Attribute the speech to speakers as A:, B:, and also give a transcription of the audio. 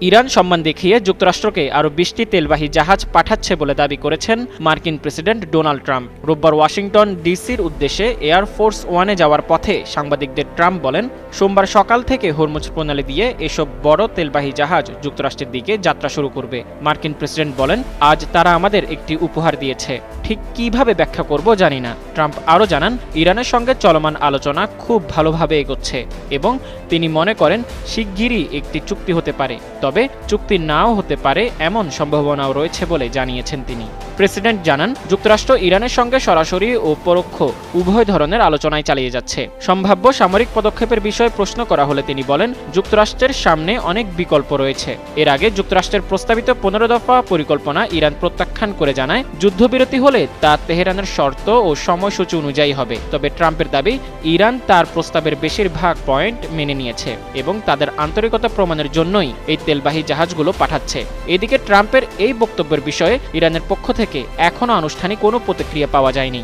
A: Iran সম্মান দেখিয়ে যুক্তরাষ্ট্রকে আরও ২০টি তেলবাহী জাহাজ পাঠাচ্ছে বলে দাবি করেছেন মার্কিন প্রেসিডেন্ট ডোনাল্ড ট্রাম্প। রোববার ওয়াশিংটন ডিসির উদ্দেশ্যে এয়ারফোর্স ওয়ানে যাওয়ার পথে সাংবাদিকদের ট্রাম্প বলেন, সোমবার সকাল থেকে হরমুজ প্রণালী দিয়ে এসব বড় তেলবাহী জাহাজ যুক্তরাষ্ট্রের দিকে যাত্রা শুরু করবে। মার্কিন প্রেসিডেন্ট বলেন, আজ তারা আমাদের একটি উপহার দিয়েছে, ঠিক কিভাবে ব্যাখ্যা করব জানি না। ট্রাম্প আরও জানান, ইরানের সঙ্গে চলমান আলোচনা খুব ভালোভাবে এগোচ্ছে এবং তিনি মনে করেন শিগগিরই একটি চুক্তি হতে পারে, তবে চুক্তি নাও হতে পারে এমন সম্ভাবনাও রয়েছে বলে জানিয়েছেন তিনি। প্রেসিডেন্ট জানান, যুক্তরাষ্ট্র ইরানের সঙ্গে সরাসরি ও পরোক্ষ উভয় ধরনের আলোচনায় চালিয়ে যাচ্ছে। সম্ভাব্য সামরিক পদক্ষেপের বিষয়ে প্রশ্ন করা হলে তিনি বলেন, যুক্তরাষ্ট্রের সামনে অনেক বিকল্প রয়েছে। এর আগে যুক্তরাষ্ট্রের প্রস্তাবিত 15 দফা পরিকল্পনা ইরান প্রত্যাখ্যান করে জানায়, যুদ্ধবিরতি হলে তা তেহরানের শর্ত ও সময়সূচি অনুযায়ী হবে। তবে ট্রাম্পের দাবি, ইরান তার প্রস্তাবের বেশিরভাগ পয়েন্ট মেনে নিয়েছে এবং তাদের আন্তরিকতা প্রমাণের জন্যই এই তেলবাহী জাহাজগুলো পাঠাচ্ছে। এদিকে ট্রাম্পের এই বক্তব্যের বিষয়ে ইরানের পক্ষ থেকে এখনও আনুষ্ঠানিক কোনো প্রতিক্রিয়া পাওয়া যায়নি।